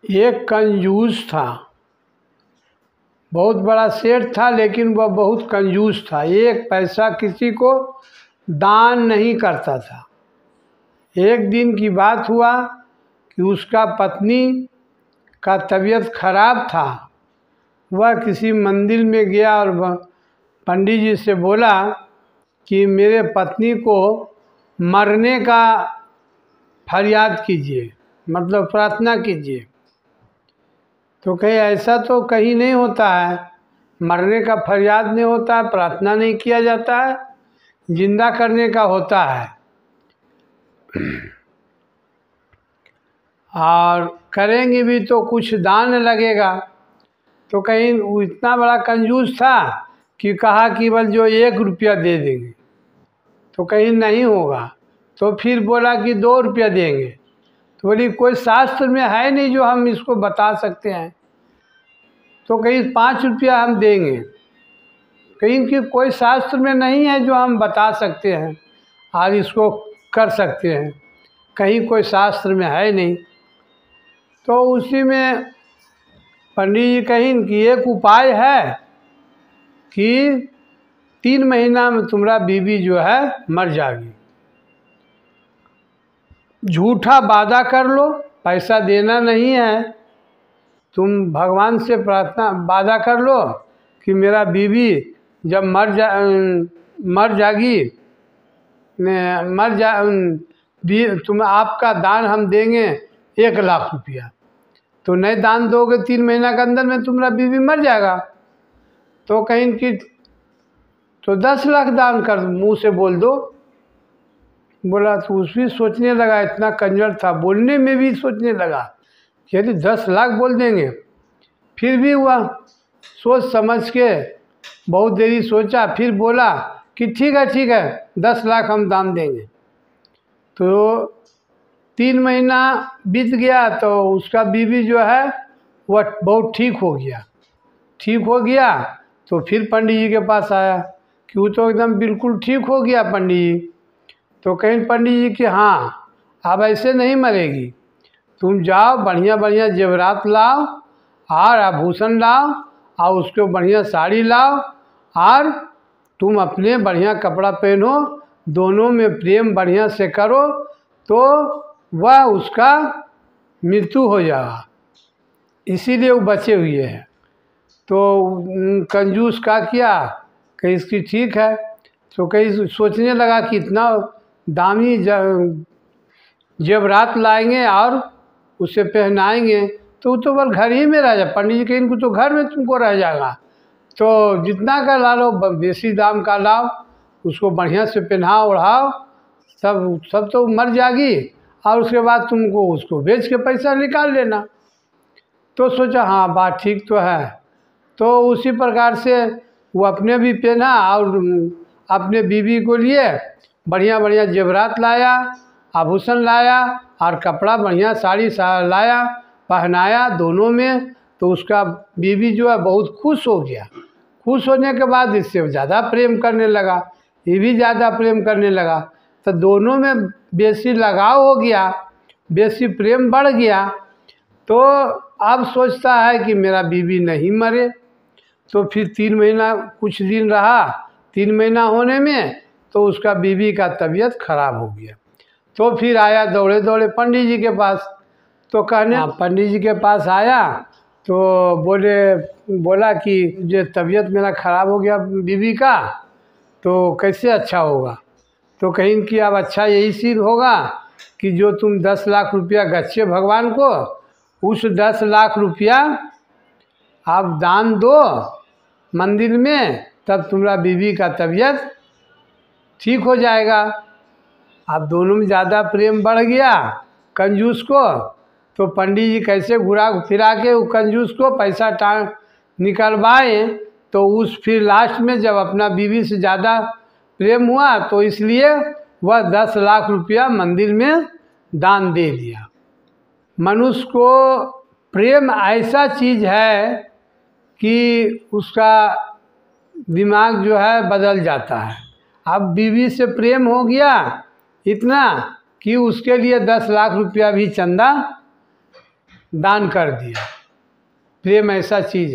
एक कंजूस था, बहुत बड़ा सेठ था, लेकिन वह बहुत कंजूस था। एक पैसा किसी को दान नहीं करता था। एक दिन की बात हुआ कि उसका पत्नी का तबीयत खराब था। वह किसी मंदिर में गया और वह पंडित जी से बोला कि मेरे पत्नी को मरने का फरियाद कीजिए, मतलब प्रार्थना कीजिए। तो कहे ऐसा तो कहीं नहीं होता है, मरने का फरियाद नहीं होता है, प्रार्थना नहीं किया जाता है, जिंदा करने का होता है। और करेंगे भी तो कुछ दान लगेगा। तो कहीं वो इतना बड़ा कंजूस था कि कहा कि बस जो 1 रुपया दे देंगे। तो कहीं नहीं होगा। तो फिर बोला कि 2 रुपया देंगे। तो बोली कोई शास्त्र में है नहीं जो हम इसको बता सकते हैं। तो कहीं 5 रुपया हम देंगे। कहीं कि कोई शास्त्र में नहीं है जो हम बता सकते हैं और इसको कर सकते हैं, कहीं कोई शास्त्र में है नहीं। तो उसी में पंडित जी कहीं कि एक उपाय है कि 3 महीना में तुम्हारा बीवी जो है मर जाएगी। झूठा वादा कर लो, पैसा देना नहीं है, तुम भगवान से प्रार्थना वादा कर लो कि मेरा बीवी जब मर जाएगी, तुम आपका दान हम देंगे 1 लाख रुपया। तो नहीं दान दोगे 3 महीना के अंदर में तुम्हारा बीवी मर जाएगा। तो कहीं कि तो 10 लाख दान कर, मुंह से बोल दो। बोला तो उस भी सोचने लगा, इतना कंजर था, बोलने में भी सोचने लगा कि यदि 10 लाख बोल देंगे। फिर भी हुआ सोच समझ के बहुत देरी सोचा, फिर बोला कि ठीक है 10 लाख हम दान देंगे। तो 3 महीना बीत गया तो उसका बीवी जो है वह बहुत ठीक हो गया। तो फिर पंडित जी के पास आया कि वो तो एकदम बिल्कुल ठीक हो गया पंडित जी। तो कहीं पंडित जी कि हाँ अब ऐसे नहीं मरेगी, तुम जाओ बढ़िया बढ़िया जेवरात लाओ और आभूषण लाओ और उसको बढ़िया साड़ी लाओ और तुम अपने बढ़िया कपड़ा पहनो, दोनों में प्रेम बढ़िया से करो तो वह उसका मृत्यु हो जाएगा, इसीलिए वो बचे हुए हैं। तो कंजूस का किया कि इसकी ठीक है। तो कहीं सोचने लगा कि इतना दामी जेवरात लाएंगे और उसे पहनाएंगे तो वो तो बस घर ही में रह जाए। पंडित जी कहें इनको तो घर में तुमको रह जाएगा, तो जितना का ला लो, बेसी दाम का लाओ, उसको बढ़िया से पहनाओ ओढ़ाओ, सब तो मर जाएगी और उसके बाद तुमको उसको बेच के पैसा निकाल लेना। तो सोचा हाँ बात ठीक तो है। तो उसी प्रकार से वो अपने भी पहना और अपने बीवी को लिए बढ़िया बढ़िया जेवरात लाया, आभूषण लाया और कपड़ा बढ़िया साड़ी लाया, पहनाया दोनों में। तो उसका बीवी जो है बहुत खुश हो गया। खुश होने के बाद इससे ज़्यादा प्रेम करने लगा, ये भी ज़्यादा प्रेम करने लगा। तो दोनों में बेसी लगाव हो गया, बेसी प्रेम बढ़ गया। तो अब सोचता है कि मेरा बीवी नहीं मरे। तो फिर 3 महीना कुछ दिन रहा, 3 महीना होने में तो उसका बीवी का तबीयत खराब हो गया। तो फिर आया दौड़े दौड़े पंडित जी के पास। तो कहने पंडित जी के पास आया तो बोला कि जो तबीयत मेरा ख़राब हो गया बीवी का, तो कैसे अच्छा होगा। तो कहीं कि अब अच्छा यही सिद्ध होगा कि जो तुम 10 लाख रुपया गच्छे भगवान को, उस 10 लाख रुपया आप दान दो मंदिर में, तब तुम्हारा बीवी का तबीयत ठीक हो जाएगा। अब दोनों में ज़्यादा प्रेम बढ़ गया कंजूस को। तो पंडित जी कैसे घुरा फिरा के वो कंजूस को पैसा निकलवाए। तो उस फिर लास्ट में जब अपना बीवी से ज़्यादा प्रेम हुआ तो इसलिए वह 10 लाख रुपया मंदिर में दान दे दिया। मनुष्य को प्रेम ऐसा चीज़ है कि उसका दिमाग जो है बदल जाता है। अब बीवी से प्रेम हो गया इतना कि उसके लिए 10 लाख रुपया भी चंदा दान कर दिया। प्रेम ऐसा चीज़ है।